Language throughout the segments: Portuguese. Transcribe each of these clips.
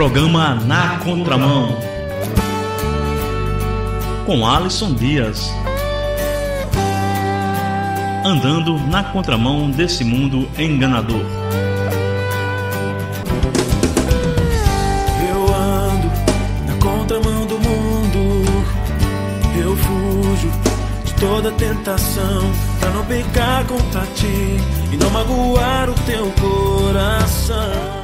Programa Na Contramão, com Alisson Dias. Andando na contramão desse mundo enganador. Eu ando na contramão do mundo. Eu fujo de toda tentação, pra não pecar contra ti e não magoar o teu coração.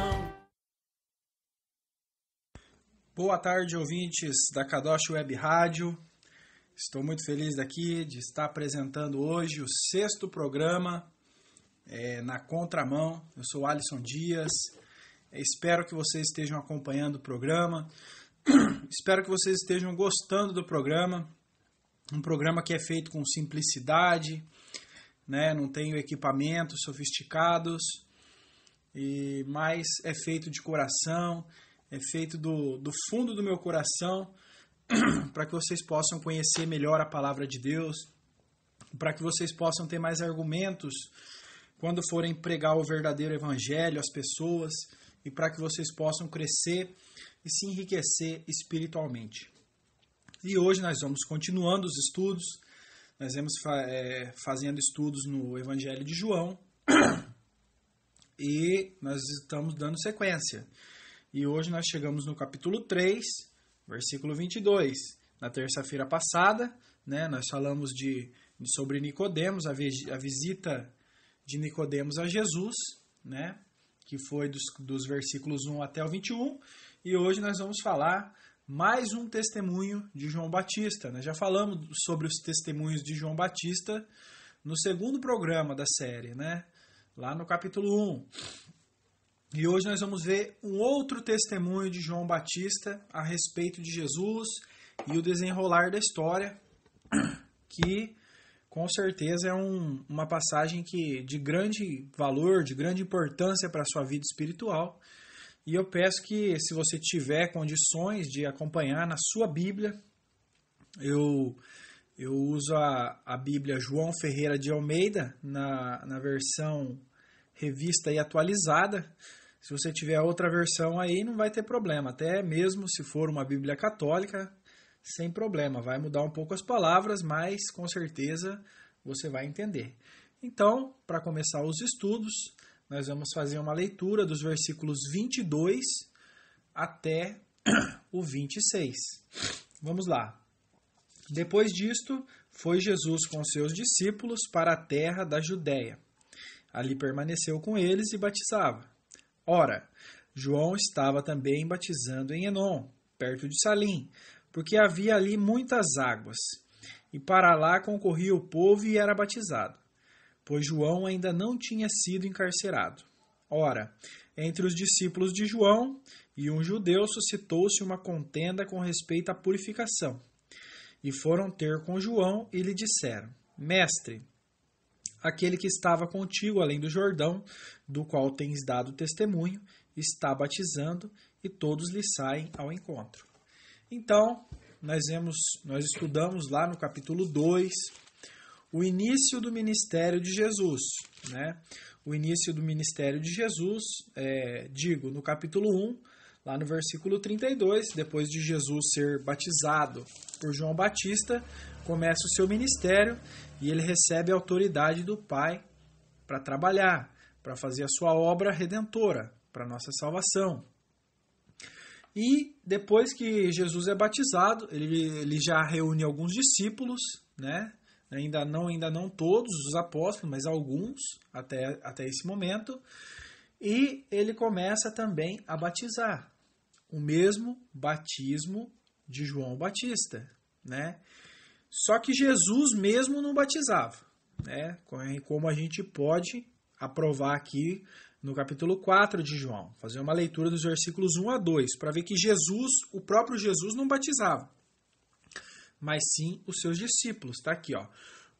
Boa tarde, ouvintes da Kadosh Web Rádio. Estou muito feliz daqui de estar apresentando hoje o 6º programa Na Contramão. Eu sou Alisson Dias. Espero que vocês estejam acompanhando o programa. Espero que vocês estejam gostando do programa. Um programa que é feito com simplicidade, né? Não tem equipamentos sofisticados, mas é feito de coração. É feito do fundo do meu coração, para que vocês possam conhecer melhor a palavra de Deus, para que vocês possam ter mais argumentos quando forem pregar o verdadeiro evangelho às pessoas, e para que vocês possam crescer e se enriquecer espiritualmente. E hoje nós vamos continuando os estudos, nós vamos fazendo estudos no Evangelho de João, e nós estamos dando sequência. E hoje nós chegamos no capítulo 3, versículo 22. Na terça-feira passada, né, nós falamos sobre Nicodemos, a visita de Nicodemos a Jesus, né, que foi dos versículos 1 até o 21. E hoje nós vamos falar mais um testemunho de João Batista. Nós já falamos sobre os testemunhos de João Batista no 2º programa da série, né, lá no capítulo 1. E hoje nós vamos ver um outro testemunho de João Batista a respeito de Jesus e o desenrolar da história, que com certeza é uma passagem de grande valor, de grande importância para a sua vida espiritual. E eu peço que, se você tiver condições de acompanhar na sua Bíblia, eu uso a Bíblia João Ferreira de Almeida, na versão revista e atualizada. Se você tiver outra versão aí, não vai ter problema. Até mesmo se for uma Bíblia católica, sem problema. Vai mudar um pouco as palavras, mas com certeza você vai entender. Então, para começar os estudos, nós vamos fazer uma leitura dos versículos 22 até o 26. Vamos lá. Depois disto, foi Jesus com seus discípulos para a terra da Judéia. Ali permaneceu com eles e batizava. Ora, João estava também batizando em Enom, perto de Salim, porque havia ali muitas águas, e para lá concorria o povo e era batizado, pois João ainda não tinha sido encarcerado. Ora, entre os discípulos de João e um judeu suscitou-se uma contenda com respeito à purificação, e foram ter com João e lhe disseram: Mestre, aquele que estava contigo além do Jordão, do qual tens dado testemunho, está batizando, e todos lhe saem ao encontro. Então, nós estudamos lá no capítulo 2, o início do ministério de Jesus, né? O início do ministério de Jesus, no capítulo 1, lá no versículo 32, depois de Jesus ser batizado por João Batista, começa o seu ministério e ele recebe a autoridade do Pai para trabalhar, para fazer a sua obra redentora, para a nossa salvação. E depois que Jesus é batizado, ele já reúne alguns discípulos, né? Ainda não todos os apóstolos, mas alguns até esse momento. E ele começa também a batizar. O mesmo batismo de João Batista, né? Só que Jesus mesmo não batizava, né? Como a gente pode aprovar aqui no capítulo 4 de João. Fazer uma leitura dos versículos 1 a 2, para ver que o próprio Jesus não batizava, mas sim os seus discípulos. Está aqui, ó.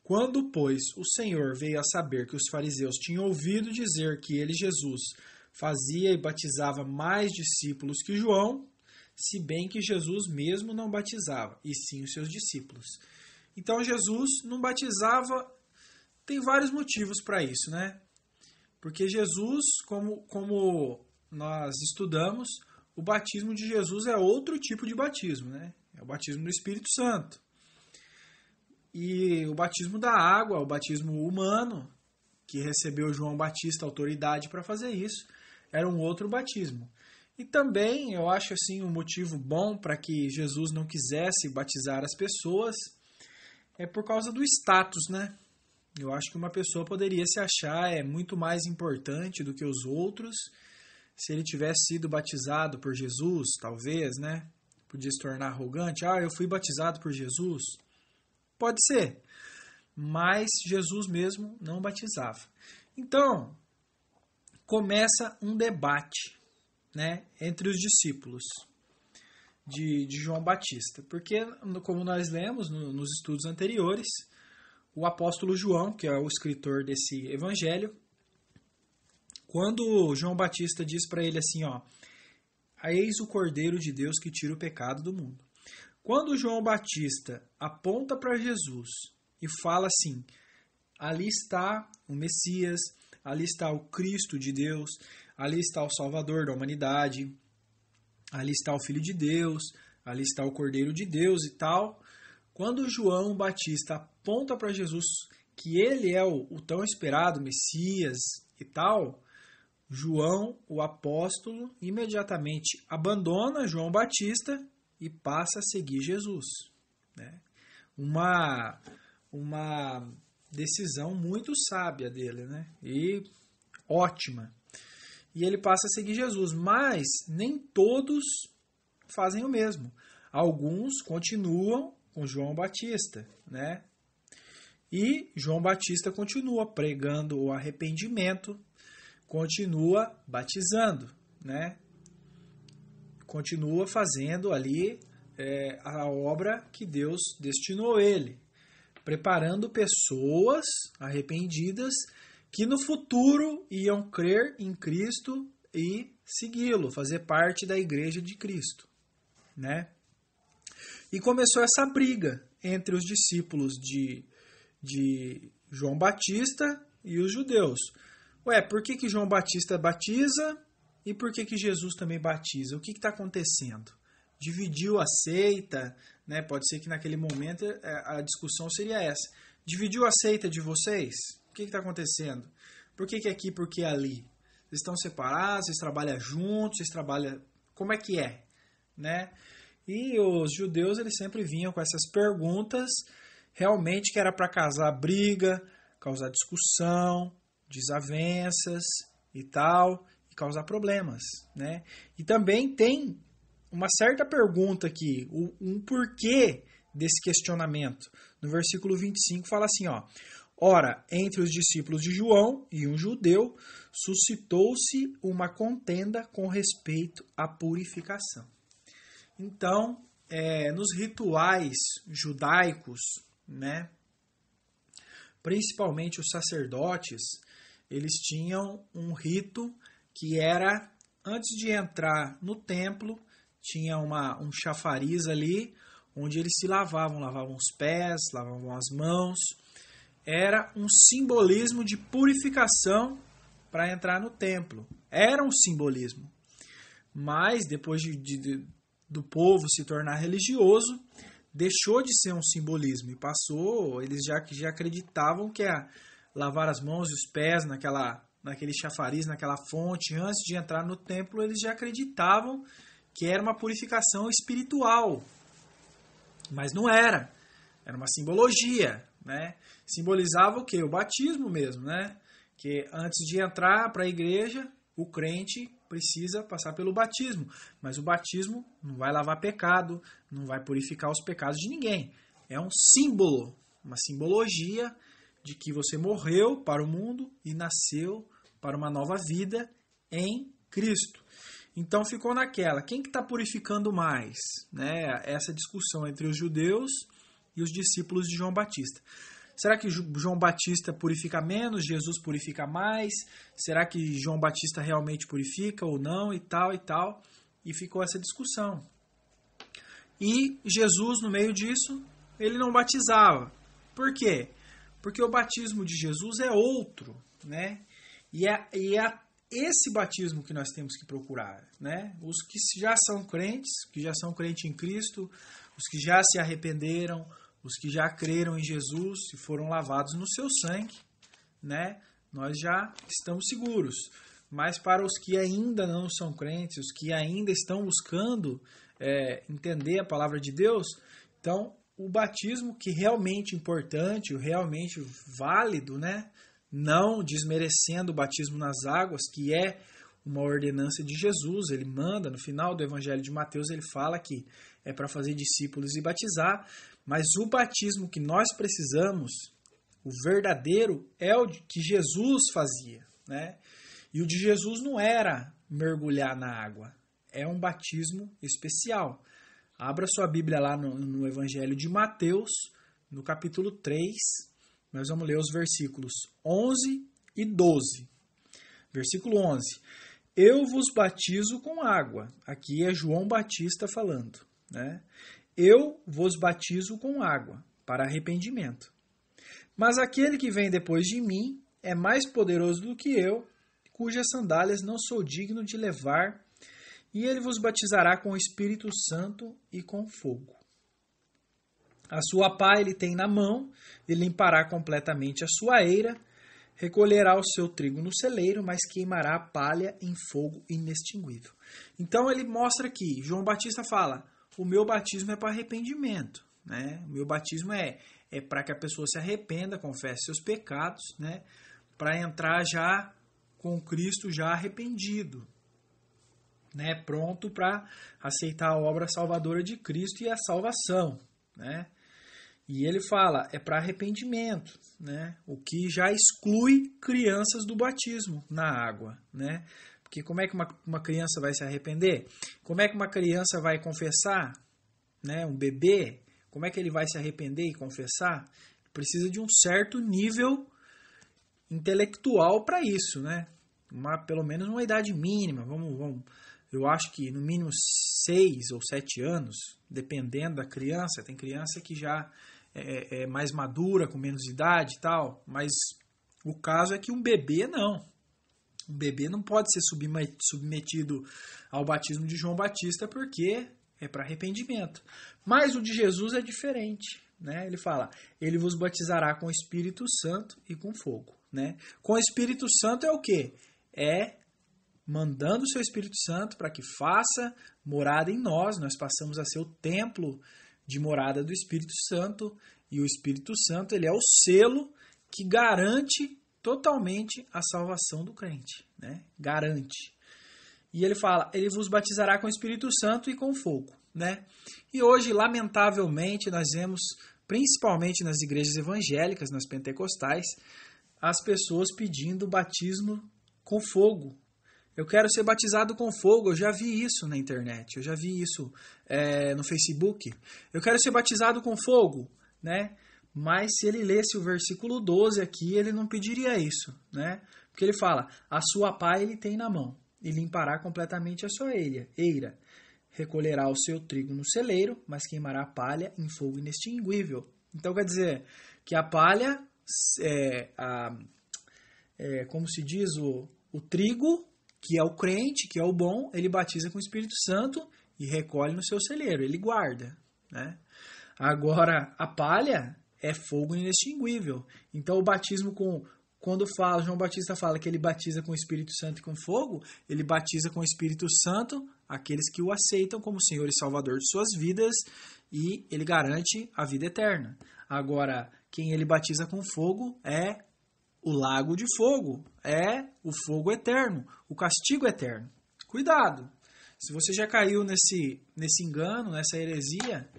Quando, pois, o Senhor veio a saber que os fariseus tinham ouvido dizer que ele, Jesus, fazia e batizava mais discípulos que João, se bem que Jesus mesmo não batizava, e sim os seus discípulos. Então Jesus não batizava, tem vários motivos para isso, né? Porque Jesus, como nós estudamos, o batismo de Jesus é outro tipo de batismo, né? É o batismo do Espírito Santo. E o batismo da água, o batismo humano, que recebeu João Batista autoridade para fazer isso, era um outro batismo. E também eu acho assim um motivo bom para que Jesus não quisesse batizar as pessoas é por causa do status, né? Eu acho que uma pessoa poderia se achar muito mais importante do que os outros se ele tivesse sido batizado por Jesus, talvez, né? Podia se tornar arrogante. Eu fui batizado por Jesus. Pode ser. Mas Jesus mesmo não batizava. Então, começa um debate, né, entre os discípulos de João Batista. Porque, como nós lemos nos estudos anteriores, o apóstolo João, que é o escritor desse evangelho, quando João Batista diz para ele assim, eis o Cordeiro de Deus que tira o pecado do mundo. Quando João Batista aponta para Jesus e fala assim, ali está o Messias, ali está o Cristo de Deus, ali está o Salvador da humanidade, ali está o Filho de Deus, ali está o Cordeiro de Deus e tal. Quando João Batista aponta para Jesus que ele é o tão esperado Messias e tal, João, o apóstolo, imediatamente abandona João Batista e passa a seguir Jesus, né? Uma decisão muito sábia dele, né? E ótima. E ele passa a seguir Jesus, mas nem todos fazem o mesmo. Alguns continuam com João Batista, né? E João Batista continua pregando o arrependimento, continua batizando, né? Continua fazendo ali a obra que Deus destinou ele, preparando pessoas arrependidas que no futuro iam crer em Cristo e segui-lo, fazer parte da igreja de Cristo, né? E começou essa briga entre os discípulos de João Batista e os judeus. Por que João Batista batiza e por que Jesus também batiza? O que está acontecendo? Dividiu a seita, né? Pode ser que naquele momento a discussão seria essa. Dividiu a seita de vocês? O que está acontecendo? Por que aqui, por que ali? Vocês estão separados, vocês trabalham juntos, vocês trabalham... Como é que é? Né? E os judeus eles sempre vinham com essas perguntas, realmente que era para causar briga, causar discussão, desavenças e tal, e causar problemas, né? E também tem uma certa pergunta aqui, um porquê desse questionamento. No versículo 25 fala assim, ora, entre os discípulos de João e um judeu, suscitou-se uma contenda com respeito à purificação. Então, nos rituais judaicos, né, principalmente os sacerdotes, eles tinham um rito que era, antes de entrar no templo, tinha um chafariz ali, onde eles se lavavam os pés, lavavam as mãos. Era um simbolismo de purificação para entrar no templo. Era um simbolismo. Mas, depois do povo se tornar religioso, deixou de ser um simbolismo e passou, eles já acreditavam que lavar as mãos e os pés naquele chafariz, naquela fonte, antes de entrar no templo, eles já acreditavam que era uma purificação espiritual. Mas não era. Era uma simbologia, né? Simbolizava o quê? O batismo mesmo, né? Que antes de entrar para a igreja, o crente precisa passar pelo batismo. Mas o batismo não vai lavar pecado, não vai purificar os pecados de ninguém. É um símbolo, uma simbologia de que você morreu para o mundo e nasceu para uma nova vida em Cristo. Então ficou naquela, quem que está purificando mais? Né? Essa discussão entre os judeus e os discípulos de João Batista. Será que João Batista purifica menos? Jesus purifica mais? Será que João Batista realmente purifica ou não? E tal, e tal. E ficou essa discussão. E Jesus, no meio disso, ele não batizava. Por quê? Porque o batismo de Jesus é outro, né? esse batismo que nós temos que procurar, né? Os que já são crentes, que já são crentes em Cristo, os que já se arrependeram, os que já creram em Jesus e foram lavados no seu sangue, né? Nós já estamos seguros. Mas para os que ainda não são crentes, os que ainda estão buscando entender a palavra de Deus, então o batismo que realmente importante, o realmente válido, né? Não desmerecendo o batismo nas águas, que é uma ordenança de Jesus. Ele manda, no final do Evangelho de Mateus, ele fala que é para fazer discípulos e batizar, mas o batismo que nós precisamos, o verdadeiro, é o que Jesus fazia, né? E o de Jesus não era mergulhar na água, é um batismo especial. Abra sua Bíblia lá no Evangelho de Mateus, no capítulo 3, nós vamos ler os versículos 11 e 12. Versículo 11. Eu vos batizo com água. Aqui é João Batista falando, né? Eu vos batizo com água para arrependimento. Mas aquele que vem depois de mim é mais poderoso do que eu, cujas sandálias não sou digno de levar, e ele vos batizará com o Espírito Santo e com fogo. A sua pá ele tem na mão, e limpará completamente a sua eira, recolherá o seu trigo no celeiro, mas queimará a palha em fogo inextinguível. Então ele mostra aqui, João Batista fala, o meu batismo é para arrependimento, né? O meu batismo é para que a pessoa se arrependa, confesse seus pecados, né? Para entrar já com Cristo já arrependido, né? Pronto para aceitar a obra salvadora de Cristo e a salvação, né? E ele fala, é para arrependimento, né? O que já exclui crianças do batismo na água, né? Porque como é que uma criança vai se arrepender? Como é que uma criança vai confessar, né? Um bebê, como é que ele vai se arrepender e confessar? Precisa de um certo nível intelectual para isso, né? Pelo menos uma idade mínima, eu acho que no mínimo 6 ou 7 anos, dependendo da criança. Tem criança que já é mais madura, com menos idade e tal, mas o caso é que um bebê não. Um bebê não pode ser submetido ao batismo de João Batista porque é para arrependimento. Mas o de Jesus é diferente, né? Ele fala, ele vos batizará com o Espírito Santo e com fogo, né? Com o Espírito Santo é o quê? É mandando o seu Espírito Santo para que faça morada em nós. Nós passamos a ser o templo de morada do Espírito Santo, e o Espírito Santo ele é o selo que garante totalmente a salvação do crente, né? Garante. E ele fala, ele vos batizará com o Espírito Santo e com fogo, né? E hoje, lamentavelmente, nós vemos, principalmente nas igrejas evangélicas, nas pentecostais, as pessoas pedindo batismo com fogo. Eu quero ser batizado com fogo. Eu já vi isso na internet. Eu já vi isso no Facebook. Eu quero ser batizado com fogo, né? Mas se ele lesse o versículo 12 aqui, ele não pediria isso, né? Porque ele fala, a sua pá ele tem na mão, e limpará completamente a sua eira. Recolherá o seu trigo no celeiro, mas queimará a palha em fogo inextinguível. Então quer dizer que a palha, como se diz, o trigo, que é o crente, que é o bom, ele batiza com o Espírito Santo e recolhe no seu celeiro, ele guarda, né? Agora, a palha é fogo inextinguível. Então, o batismo quando João Batista fala que ele batiza com o Espírito Santo e com fogo, ele batiza com o Espírito Santo aqueles que o aceitam como Senhor e Salvador de suas vidas, e ele garante a vida eterna. Agora, quem ele batiza com fogo é o lago de fogo, é o fogo eterno, o castigo eterno. Cuidado! Se você já caiu nesse engano, nessa heresia,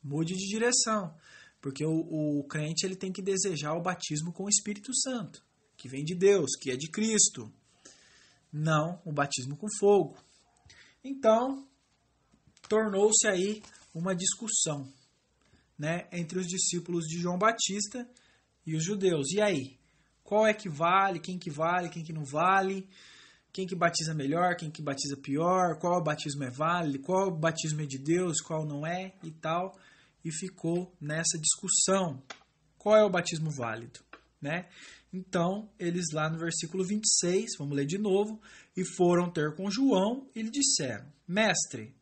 mude de direção, porque o crente ele tem que desejar o batismo com o Espírito Santo, que vem de Deus, que é de Cristo, não o batismo com fogo. Então, tornou-se aí uma discussão, né, entre os discípulos de João Batista e os judeus. E aí? Qual é que vale, quem que não vale, quem que batiza melhor, quem que batiza pior, qual batismo é válido, qual batismo é de Deus, qual não é e tal. E ficou nessa discussão. Qual é o batismo válido, né? Então, eles lá no versículo 26, vamos ler de novo, e foram ter com João e lhe disseram: Mestre,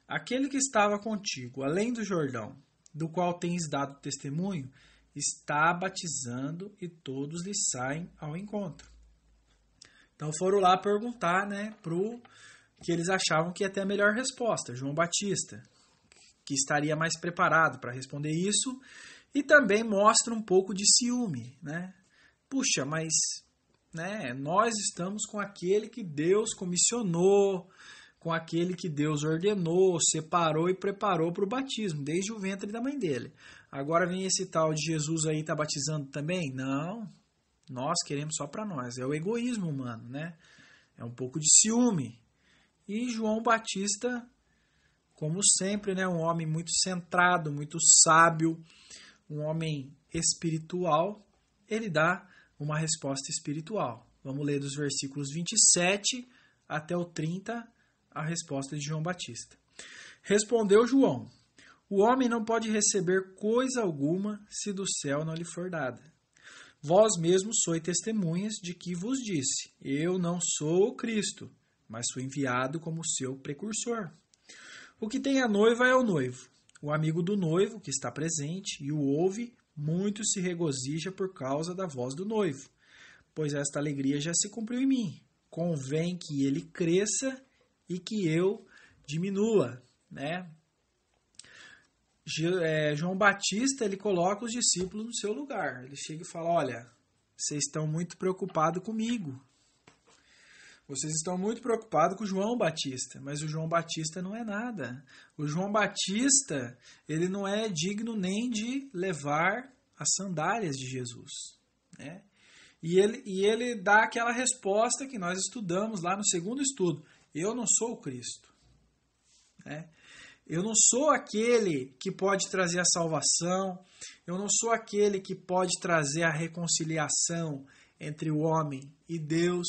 aquele que estava contigo, além do Jordão, do qual tens dado testemunho, está batizando e todos lhe saem ao encontro. Então foram lá perguntar, né, pro que eles achavam que ia ter a melhor resposta, João Batista, que estaria mais preparado para responder isso, e também mostra um pouco de ciúme, né? Puxa, mas né, nós estamos com aquele que Deus comissionou, com aquele que Deus ordenou, separou e preparou para o batismo, desde o ventre da mãe dele. Agora vem esse tal de Jesus aí, tá batizando também? Não, nós queremos só para nós. É o egoísmo humano, né? É um pouco de ciúme. E João Batista, como sempre, né, um homem muito centrado, muito sábio, um homem espiritual, ele dá uma resposta espiritual. Vamos ler dos versículos 27 até o 30, a resposta de João Batista. Respondeu João: O homem não pode receber coisa alguma se do céu não lhe for dada. Vós mesmos sois testemunhas de que vos disse: Eu não sou o Cristo, mas fui enviado como seu precursor. O que tem a noiva é o noivo. O amigo do noivo, que está presente e o ouve, muito se regozija por causa da voz do noivo, pois esta alegria já se cumpriu em mim. Convém que ele cresça e que eu diminua, né? João Batista, ele coloca os discípulos no seu lugar. Ele chega e fala: olha, vocês estão muito preocupados comigo. Vocês estão muito preocupados com o João Batista, mas o João Batista não é nada. O João Batista, ele não é digno nem de levar as sandálias de Jesus, né? E ele dá aquela resposta que nós estudamos lá no segundo estudo: eu não sou o Cristo, né? Eu não sou aquele que pode trazer a salvação, eu não sou aquele que pode trazer a reconciliação entre o homem e Deus,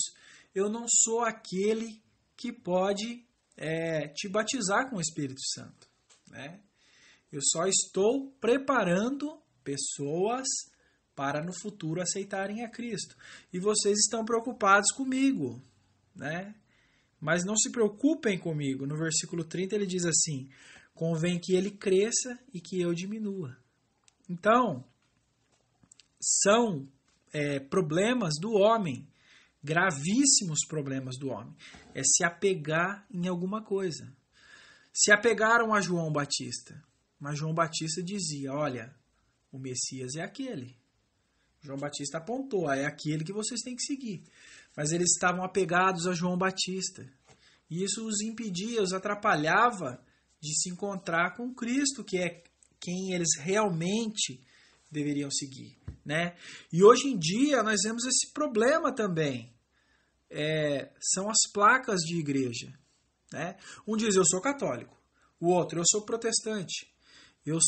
eu não sou aquele que pode te batizar com o Espírito Santo, né? Eu só estou preparando pessoas para no futuro aceitarem a Cristo. E vocês estão preocupados comigo, né? Mas não se preocupem comigo. No versículo 30 ele diz assim: convém que ele cresça e que eu diminua. Então, são problemas do homem, gravíssimos problemas do homem. É se apegar em alguma coisa. Se apegaram a João Batista, mas João Batista dizia: olha, o Messias é aquele. João Batista apontou: é aquele que vocês têm que seguir. Mas eles estavam apegados a João Batista. E isso os impedia, os atrapalhava de se encontrar com Cristo, que é quem eles realmente deveriam seguir, né? E hoje em dia nós vemos esse problema também. São as placas de igreja, né? Um diz: eu sou católico. O outro: eu sou protestante. Eu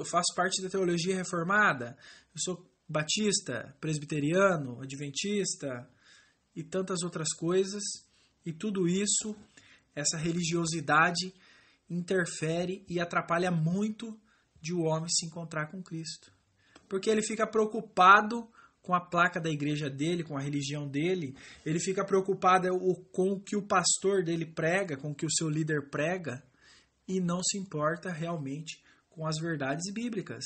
faço parte da teologia reformada. Eu sou batista, presbiteriano, adventista e tantas outras coisas. E tudo isso, essa religiosidade, interfere e atrapalha muito de o homem se encontrar com Cristo. Porque ele fica preocupado com a placa da igreja dele, com a religião dele. Ele fica preocupado com o que o pastor dele prega, com o que o seu líder prega, e não se importa realmente com as verdades bíblicas.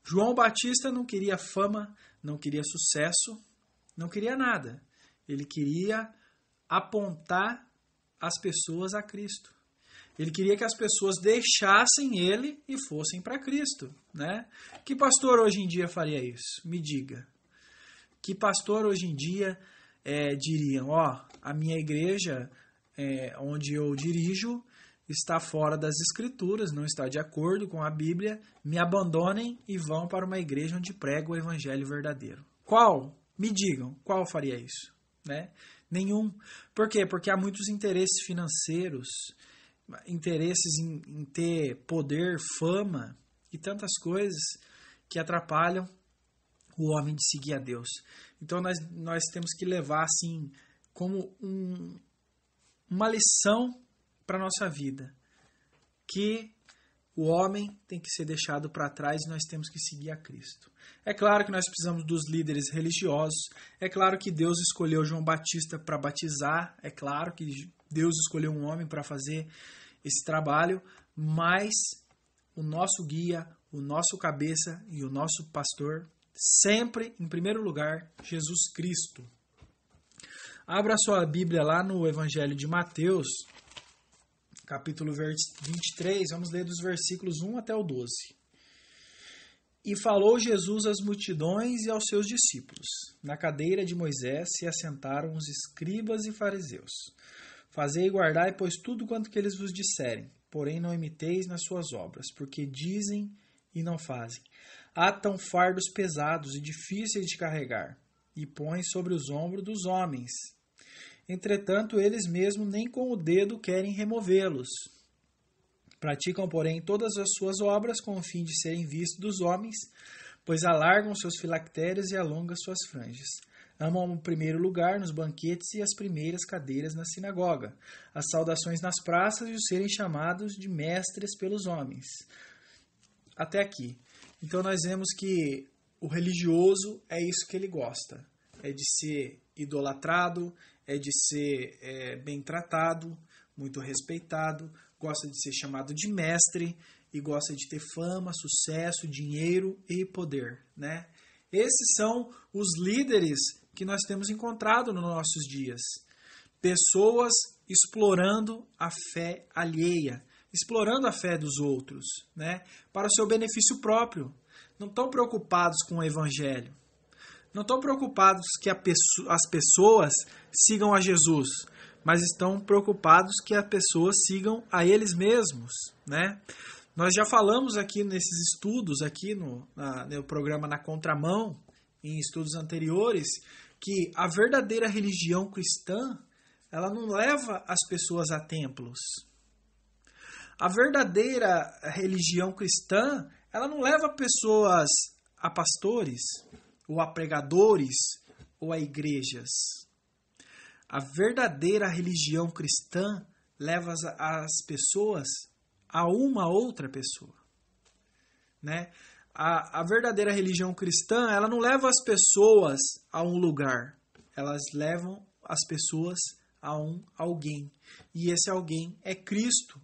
João Batista não queria fama, não queria sucesso, não queria nada. Ele queria apontar as pessoas a Cristo. Ele queria que as pessoas deixassem ele e fossem para Cristo, né? Que pastor hoje em dia faria isso? Me diga. Que pastor hoje em dia diriam: a minha igreja, onde eu dirijo, está fora das Escrituras, não está de acordo com a Bíblia, me abandonem e vão para uma igreja onde prega o Evangelho verdadeiro. Qual? Me digam, qual faria isso? Né? Nenhum. Por quê? Porque há muitos interesses financeiros, interesses em ter poder, fama e tantas coisas que atrapalham o homem de seguir a Deus. Então nós temos que levar assim como uma lição para a nossa vida, que o homem tem que ser deixado para trás e nós temos que seguir a Cristo. É claro que nós precisamos dos líderes religiosos, é claro que Deus escolheu João Batista para batizar, é claro que Deus escolheu um homem para fazer esse trabalho, mas o nosso guia, o nosso cabeça e o nosso pastor, sempre, em primeiro lugar, Jesus Cristo. Abra sua Bíblia lá no Evangelho de Mateus, capítulo 23, vamos ler dos versículos 1 até o 12. E falou Jesus às multidões e aos seus discípulos. Na cadeira de Moisés se assentaram os escribas e fariseus. Fazei e guardai, pois, tudo quanto que eles vos disserem, porém não imiteis nas suas obras, porque dizem e não fazem. Atam fardos pesados e difíceis de carregar, e põem sobre os ombros dos homens. Entretanto, eles mesmos nem com o dedo querem removê-los. Praticam, porém, todas as suas obras com o fim de serem vistos dos homens, pois alargam seus filactérios e alongam suas franjas. Amam o primeiro lugar nos banquetes e as primeiras cadeiras na sinagoga, as saudações nas praças e os serem chamados de mestres pelos homens. Até aqui. Então nós vemos que o religioso é isso que ele gosta. É de ser idolatrado, é de ser bem tratado, muito respeitado, gosta de ser chamado de mestre e gosta de ter fama, sucesso, dinheiro e poder, né? Esses são os líderes que nós temos encontrado nos nossos dias. Pessoas explorando a fé alheia, explorando a fé dos outros, né? Para o seu benefício próprio. Não estão preocupados com o evangelho. Não estão preocupados que as pessoas sigam a Jesus, mas estão preocupados que as pessoas sigam a eles mesmos, né? Nós já falamos aqui nesses estudos, aqui no programa Na Contramão, em estudos anteriores, que a verdadeira religião cristã, ela não leva as pessoas a templos. A verdadeira religião cristã, ela não leva pessoas a pastores, ou a pregadores, ou a igrejas. A verdadeira religião cristã leva as pessoas a uma outra pessoa, né? A verdadeira religião cristã, ela não leva as pessoas a um lugar, elas levam as pessoas a alguém, e esse alguém é Cristo.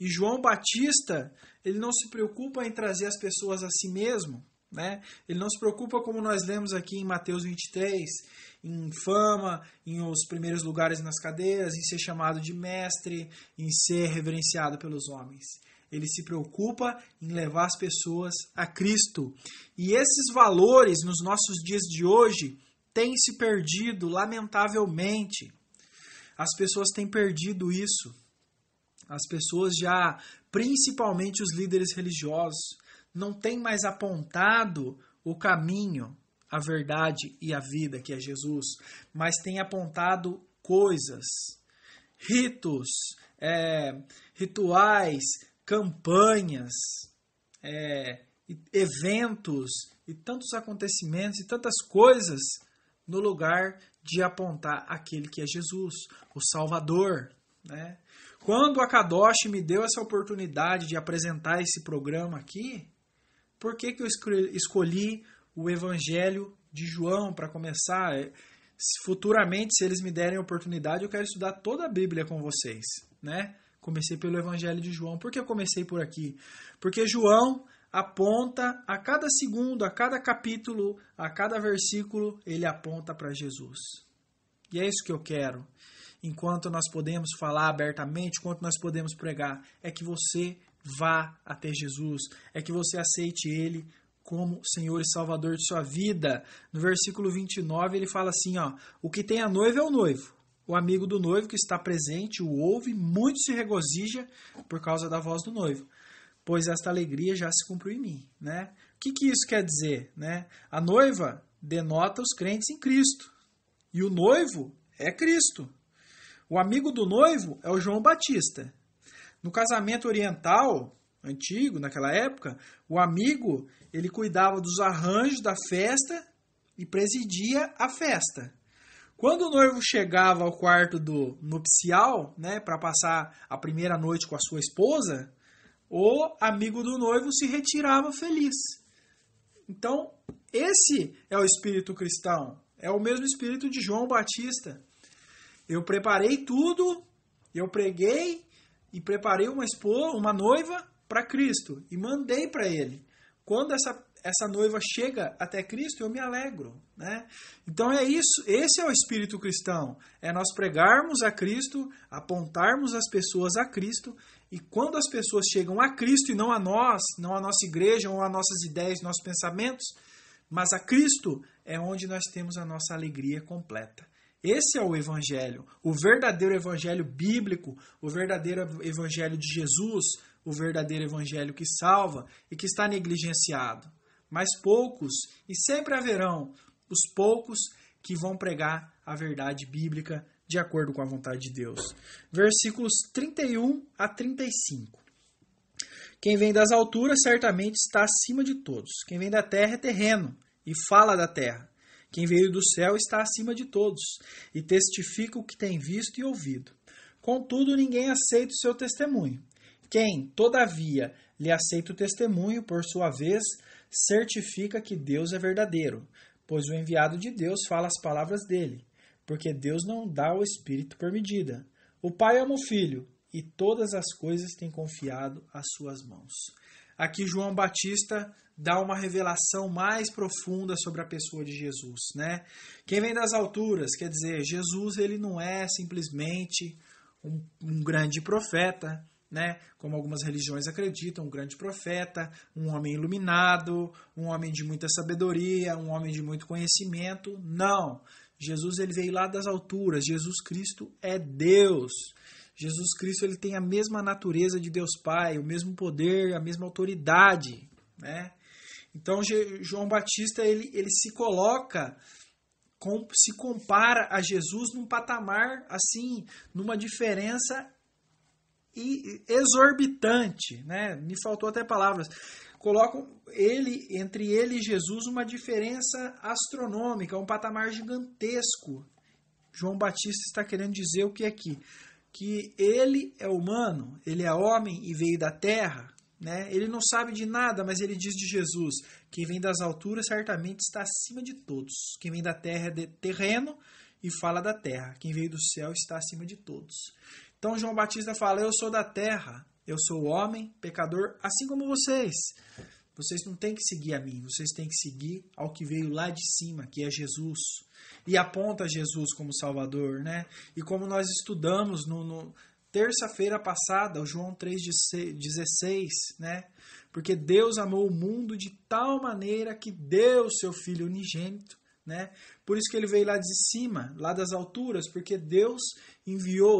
E João Batista, ele não se preocupa em trazer as pessoas a si mesmo, né? Ele não se preocupa, como nós lemos aqui em Mateus 23, em fama, em os primeiros lugares nas cadeiras, em ser chamado de mestre, em ser reverenciado pelos homens. Ele se preocupa em levar as pessoas a Cristo. E esses valores, nos nossos dias de hoje, têm se perdido, lamentavelmente. As pessoas têm perdido isso. As pessoas já, principalmente os líderes religiosos, não têm mais apontado o caminho, a verdade e a vida, que é Jesus, mas têm apontado coisas, ritos, rituais, campanhas, eventos e tantos acontecimentos e tantas coisas no lugar de apontar aquele que é Jesus, o Salvador, né? Quando a Kadosh me deu essa oportunidade de apresentar esse programa aqui, por que eu escolhi o Evangelho de João para começar? Futuramente, se eles me derem a oportunidade, eu quero estudar toda a Bíblia com vocês, né? Comecei pelo Evangelho de João. Por que eu comecei por aqui? Porque João aponta a cada segundo, a cada capítulo, a cada versículo, ele aponta para Jesus. E é isso que eu quero. Enquanto nós podemos falar abertamente, enquanto nós podemos pregar, é que você vá até Jesus, é que você aceite Ele como Senhor e Salvador de sua vida. No versículo 29 ele fala assim, ó, o que tem a noiva é o noivo. O amigo do noivo que está presente o ouve, muito se regozija por causa da voz do noivo, pois esta alegria já se cumpriu em mim, né? O que isso quer dizer, né? A noiva denota os crentes em Cristo e o noivo é Cristo. O amigo do noivo é o João Batista. No casamento oriental, antigo, naquela época, o amigo, ele cuidava dos arranjos da festa e presidia a festa. Quando o noivo chegava ao quarto do nupcial, né, para passar a primeira noite com a sua esposa, o amigo do noivo se retirava feliz. Então, esse é o espírito cristão. É o mesmo espírito de João Batista. Eu preparei tudo, eu preguei e preparei uma noiva para Cristo e mandei para ele. Quando essa noiva chega até Cristo, eu me alegro, né? Então é isso, esse é o espírito cristão. É nós pregarmos a Cristo, apontarmos as pessoas a Cristo, e quando as pessoas chegam a Cristo e não a nós, não a nossa igreja, ou a nossas ideias, nossos pensamentos, mas a Cristo, é onde nós temos a nossa alegria completa. Esse é o evangelho, o verdadeiro evangelho bíblico, o verdadeiro evangelho de Jesus, o verdadeiro evangelho que salva e que está negligenciado. Mas poucos, e sempre haverão os poucos que vão pregar a verdade bíblica de acordo com a vontade de Deus. Versículos 31 a 35. Quem vem das alturas certamente está acima de todos. Quem vem da terra é terreno e fala da terra. Quem veio do céu está acima de todos e testifica o que tem visto e ouvido. Contudo, ninguém aceita o seu testemunho. Quem, todavia, lhe aceita o testemunho, por sua vez, certifica que Deus é verdadeiro, pois o enviado de Deus fala as palavras dele, porque Deus não dá o Espírito por medida. O Pai ama o Filho, e todas as coisas tem confiado às suas mãos. Aqui João Batista dá uma revelação mais profunda sobre a pessoa de Jesus, né? Quem vem das alturas, quer dizer, Jesus ele não é simplesmente um grande profeta, né? Como algumas religiões acreditam, um grande profeta, um homem iluminado, um homem de muita sabedoria, um homem de muito conhecimento. Não! Jesus ele veio lá das alturas. Jesus Cristo é Deus. Jesus Cristo ele tem a mesma natureza de Deus Pai, o mesmo poder, a mesma autoridade, né? Então João Batista ele se coloca, se compara a Jesus num patamar assim, numa diferença exorbitante, né? Me faltou até palavras. Colocam entre ele e Jesus uma diferença astronômica, um patamar gigantesco. João Batista está querendo dizer o que aqui? Que ele é humano, ele é homem e veio da terra, né? Ele não sabe de nada, mas ele diz de Jesus: quem vem das alturas certamente está acima de todos. Quem vem da terra é terreno e fala da terra. Quem veio do céu está acima de todos. Então João Batista fala: eu sou da terra, eu sou homem, pecador, assim como vocês. Vocês não têm que seguir a mim, vocês têm que seguir ao que veio lá de cima, que é Jesus. E aponta Jesus como Salvador, né? E como nós estudamos no terça-feira passada, o João 3,16, né? Porque Deus amou o mundo de tal maneira que deu o seu Filho unigênito, né? Por isso que ele veio lá de cima, lá das alturas, porque Deus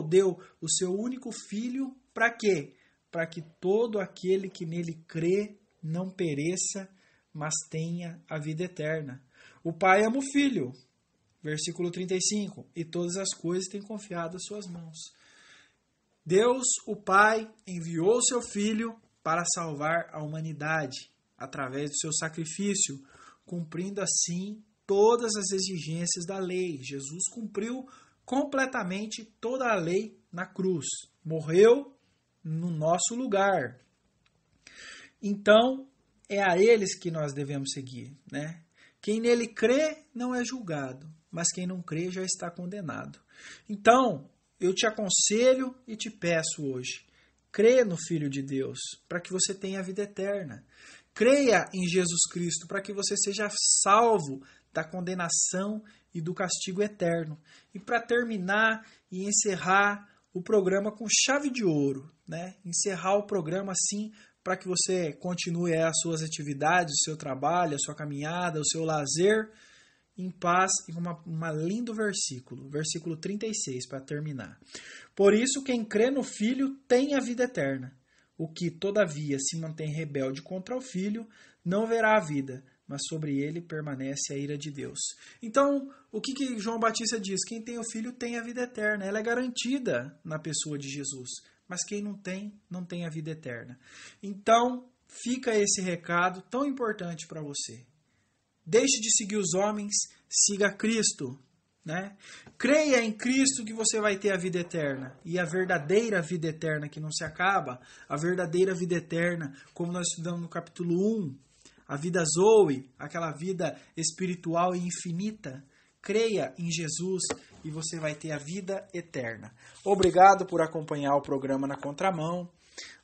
deu o seu único Filho, para quê? Para que todo aquele que nele crê não pereça, mas tenha a vida eterna. O Pai ama o Filho, versículo 35, e todas as coisas têm confiado às suas mãos. Deus, o Pai, enviou o seu Filho para salvar a humanidade, através do seu sacrifício, cumprindo assim todas as exigências da lei. Jesus cumpriu completamente toda a lei na cruz. Morreu no nosso lugar. Então, é a eles que nós devemos seguir, né? Quem nele crê não é julgado, mas quem não crê já está condenado. Então, eu te aconselho e te peço hoje, crê no Filho de Deus, para que você tenha a vida eterna. Creia em Jesus Cristo, para que você seja salvo da condenação e do castigo eterno. E para terminar e encerrar o programa com chave de ouro, né? Encerrar o programa assim, para que você continue as suas atividades, o seu trabalho, a sua caminhada, o seu lazer, em paz, e um lindo versículo, versículo 36, para terminar. Por isso, quem crê no Filho tem a vida eterna. O que, todavia, se mantém rebelde contra o Filho, não verá a vida, mas sobre ele permanece a ira de Deus. Então, o que João Batista diz? Quem tem o Filho tem a vida eterna. Ela é garantida na pessoa de Jesus. Mas quem não tem, não tem a vida eterna. Então, fica esse recado tão importante para você. Deixe de seguir os homens, siga Cristo. né? Creia em Cristo que você vai ter a vida eterna. E a verdadeira vida eterna que não se acaba, a verdadeira vida eterna, como nós estudamos no capítulo 1, a vida Zoe, aquela vida espiritual e infinita. Creia em Jesus e você vai ter a vida eterna. Obrigado por acompanhar o programa Na Contramão.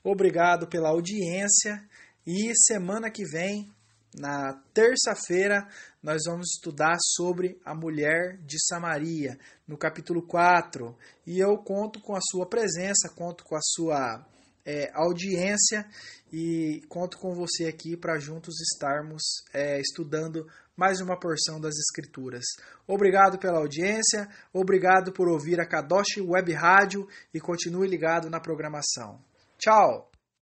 Obrigado pela audiência. E semana que vem, na terça-feira, nós vamos estudar sobre a mulher de Samaria, no capítulo 4. E eu conto com a sua presença, conto com a sua audiência e conto com você aqui para juntos estarmos estudando mais uma porção das Escrituras. Obrigado pela audiência, obrigado por ouvir a Kadosh Web Rádio e continue ligado na programação. Tchau!